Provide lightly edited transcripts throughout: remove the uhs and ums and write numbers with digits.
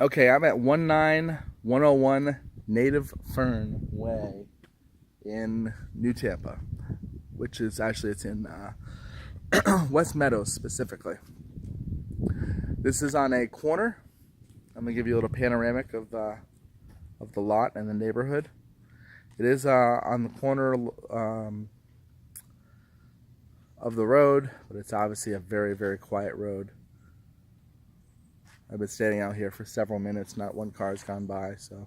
Okay, I'm at 19101 Native Fern Way in New Tampa, which is actually it's in West Meadows specifically. This is on a corner. I'm gonna give you a little panoramic of the lot and the neighborhood. It is on the corner of the road, but it's obviously a very, very quiet road. I've been standing out here for several minutes, not one car has gone by, so.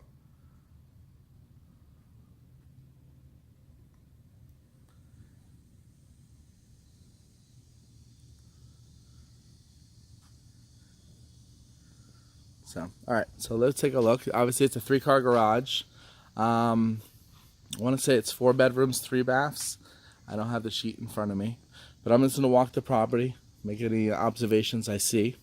All right, so let's take a look. Obviously, it's a 3-car garage. I want to say it's 4 bedrooms, 3 baths. I don't have the sheet in front of me, but I'm just going to walk the property, make any observations I see.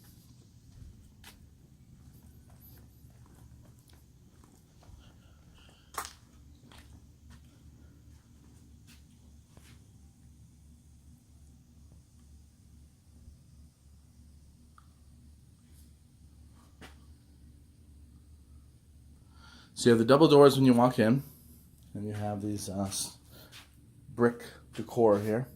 So you have the double doors when you walk in, and you have these brick decor here.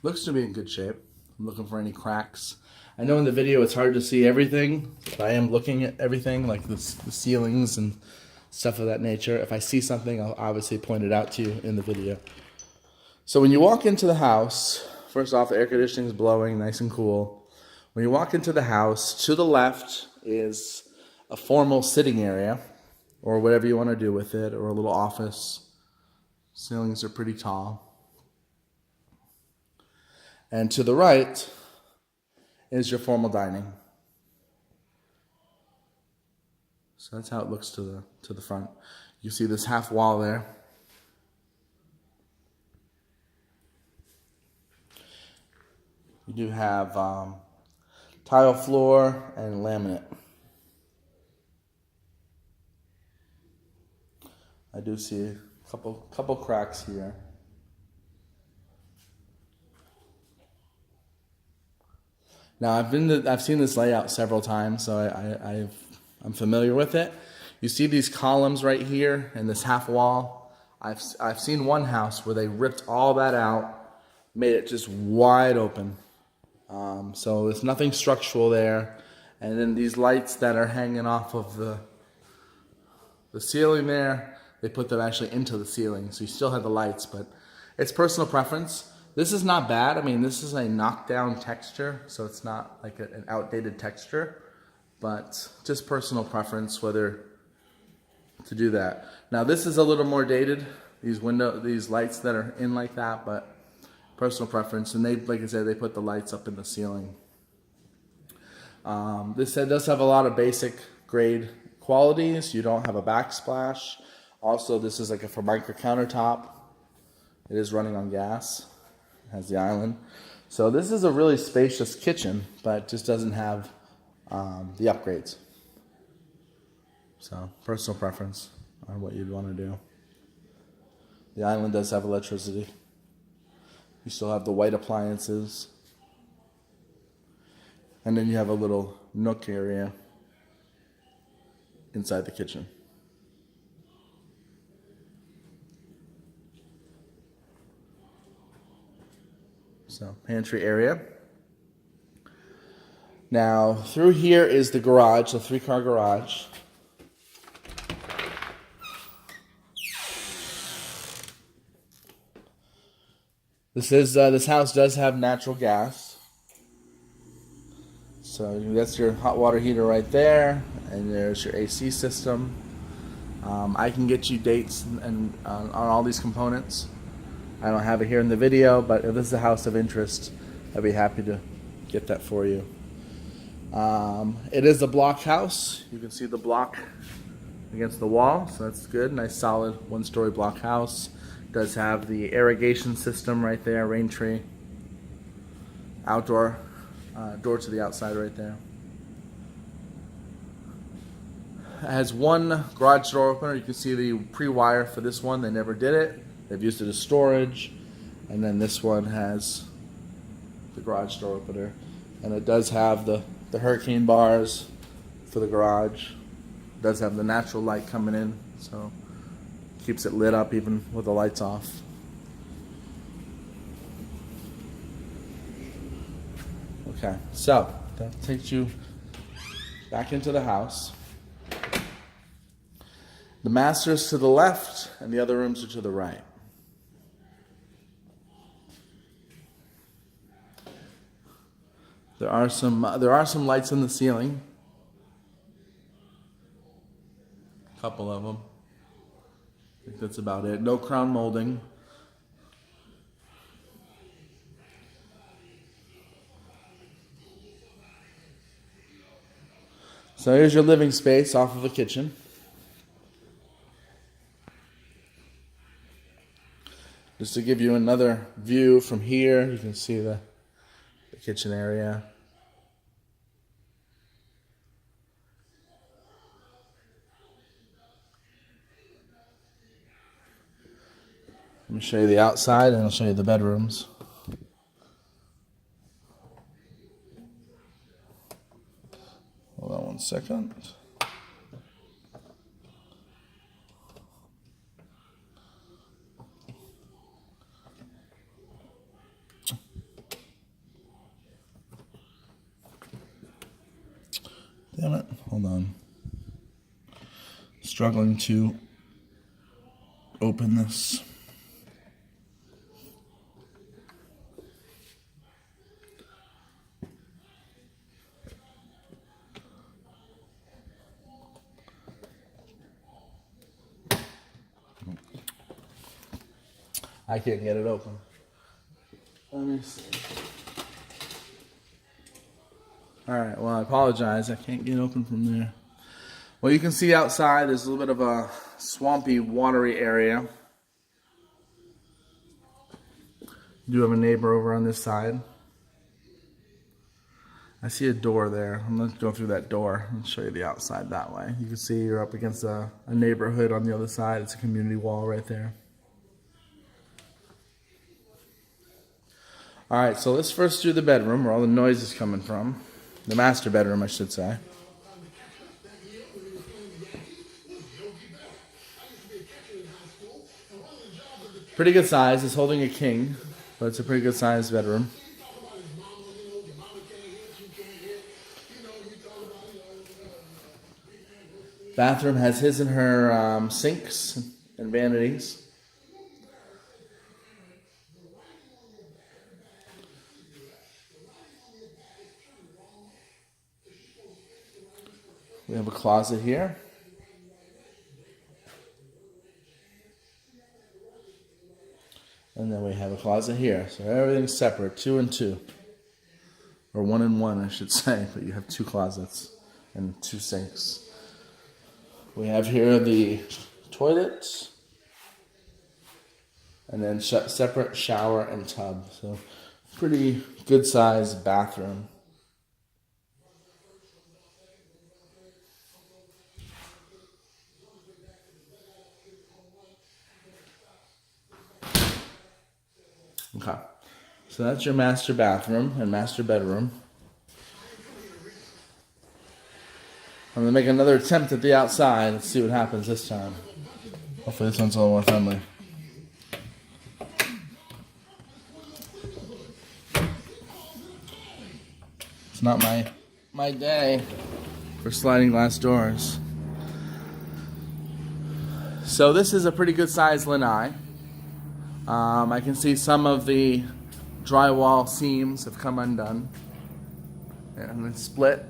Looks to be in good shape. I'm looking for any cracks. I know in the video it's hard to see everything, but I am looking at everything, like the ceilings and stuff of that nature. If I see something, I'll obviously point it out to you in the video. So when you walk into the house, first off, the air conditioning is blowing, nice and cool. When you walk into the house, to the left is a formal sitting area, or whatever you want to do with it, or a little office. Ceilings are pretty tall. And to the right is your formal dining. So that's how it looks to the front. You see this half wall there. You do have tile floor and laminate. I do see a couple cracks here. Now I've seen this layout several times, so I'm familiar with it. You see these columns right here and this half wall. I've seen one house where they ripped all that out, made it just wide open. So there's nothing structural there, and then these lights that are hanging off of the ceiling there, they put them actually into the ceiling, so you still have the lights, but it's personal preference. This is not bad. I mean, this is a knockdown texture, so it's not like an outdated texture, but just personal preference whether to do that. Now this is a little more dated, these lights that are in like that, but personal preference. And they, like I said, they put the lights up in the ceiling. This set does have a lot of basic grade qualities. You don't have a backsplash. Also, this is like a Formica countertop. It is running on gas. It has the island. So this is a really spacious kitchen, but just doesn't have the upgrades. So personal preference on what you'd want to do. The island does have electricity. You still have the white appliances. And then you have a little nook area inside the kitchen. So, pantry area. Now, through here is the garage, the 3-car garage. This house does have natural gas, so that's your hot water heater right there, and there's your AC system. I can get you dates and on all these components. I don't have it here in the video, but if this is a house of interest, I'd be happy to get that for you. It is a block house. You can see the block against the wall, so that's good. Nice solid 1-story block house. Does have the irrigation system right there, rain tree, outdoor door to the outside right there. It has one garage door opener. You can see the pre-wire for this one. They never did it. They've used it as storage. And then this one has the garage door opener. And it does have the hurricane bars for the garage. It does have the natural light coming in, so keeps it lit up even with the lights off. Okay, so that takes you back into the house. The master is to the left, and the other rooms are to the right. There are some lights in the ceiling. A couple of them. I think that's about it. No crown molding. So here's your living space off of the kitchen. Just to give you another view from here, you can see the kitchen area. Let me show you the outside and I'll show you the bedrooms. Hold on one second. Damn it, hold on. Struggling to open this. I can't get it open. Let me see. Alright, well I apologize. I can't get open from there. Well, you can see outside there's a little bit of a swampy, watery area. You do have a neighbor over on this side. I see a door there. I'm going to go through that door and show you the outside that way. You can see you're up against a neighborhood on the other side. It's a community wall right there. Alright, so let's first do the bedroom where all the noise is coming from. The master bedroom, I should say. Pretty good size. It's holding a king, but it's a pretty good sized bedroom. Bathroom has his and her sinks and vanities. We have a closet here. And then we have a closet here. So everything's separate, 2 and 2. Or 1 and 1, I should say. But you have 2 closets and 2 sinks. We have here the toilet. And then separate shower and tub. So pretty good sized bathroom. Okay, so that's your master bathroom and master bedroom. I'm going to make another attempt at the outside. Let's see what happens this time. Hopefully this one's a little more friendly. It's not my day for sliding glass doors. So this is a pretty good sized lanai. I can see some of the drywall seams have come undone and it's split.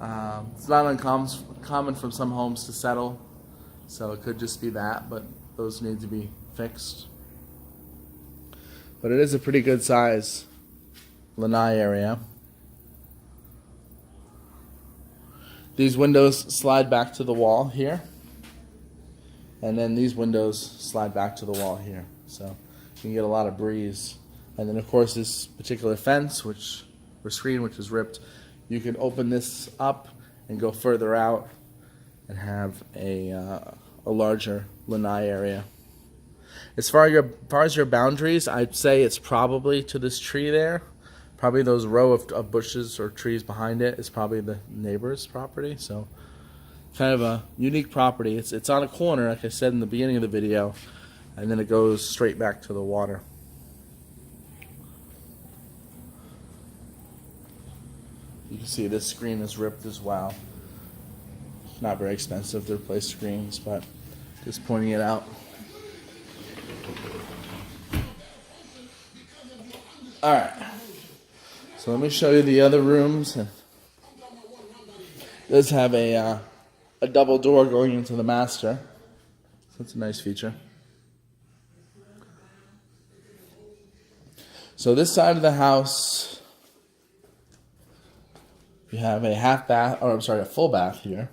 It's not uncommon from some homes to settle, so it could just be that, but those need to be fixed. But it is a pretty good size lanai area. These windows slide back to the wall here, and then these windows slide back to the wall here. So you can get a lot of breeze. And then of course this particular fence, or screen, which is ripped, you can open this up and go further out and have a larger lanai area. As far as your boundaries, I'd say it's probably to this tree there, Probably those row of bushes or trees behind it is probably the neighbor's property. So kind of a unique property. It's on a corner, like I said in the beginning of the video, and then it goes straight back to the water. You can see this screen is ripped as well. Not very expensive to replace screens, but just pointing it out. Alright, so let me show you the other rooms. It does have a double door going into the master. So that's a nice feature. So this side of the house, you have a full bath here.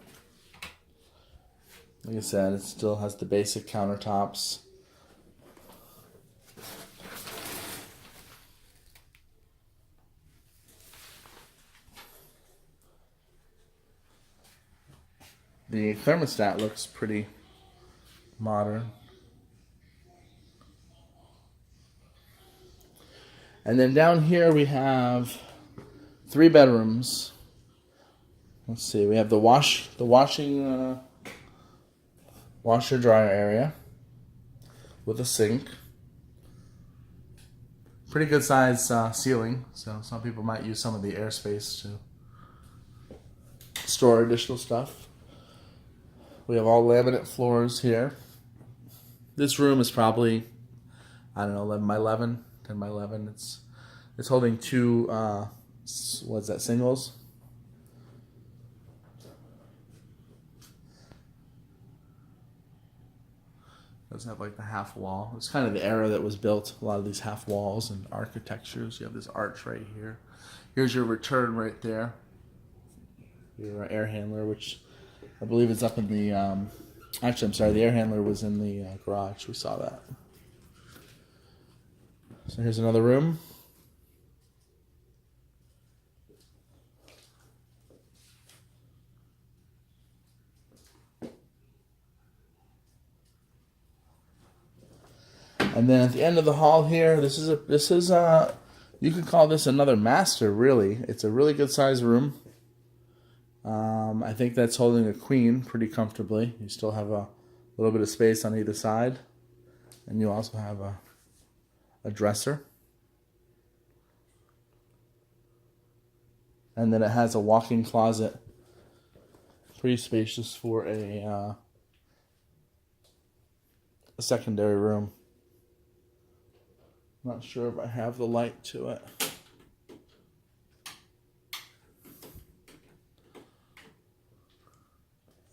Like I said, it still has the basic countertops. The thermostat looks pretty modern. And then down here we have 3 bedrooms. Let's see, we have the washer dryer area with a sink. Pretty good size ceiling, so some people might use some of the airspace to store additional stuff. We have all laminate floors here. This room is probably, I don't know, 11 by 11, 10 by 11. It's holding 2, what's that, singles? Doesn't have like the half wall. It's kind of the era that was built. A lot of these half walls and architectures. You have this arch right here. Here's your return right there. Your air handler, which I believe is up in the. Actually, I'm sorry. The air handler was in the garage. We saw that. So here's another room. And then at the end of the hall here, this is you could call this another master, really. It's a really good sized room. I think that's holding a queen pretty comfortably. You still have a little bit of space on either side. And you also have a dresser. And then it has a walk-in closet. Pretty spacious for a secondary room. Not sure if I have the light to it.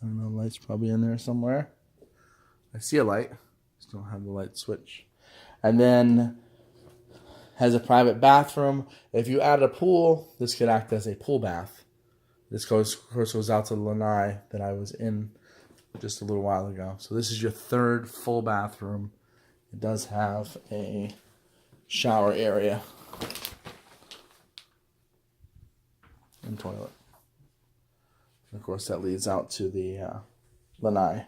I don't know, light's probably in there somewhere. I see a light. Just don't have the light switch. And then has a private bathroom. If you add a pool, this could act as a pool bath. This of course goes out to the lanai that I was in just a little while ago. So this is your 3rd full bathroom. It does have a shower area and toilet. And of course, that leads out to the lanai.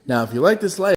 Now, if you like this layout,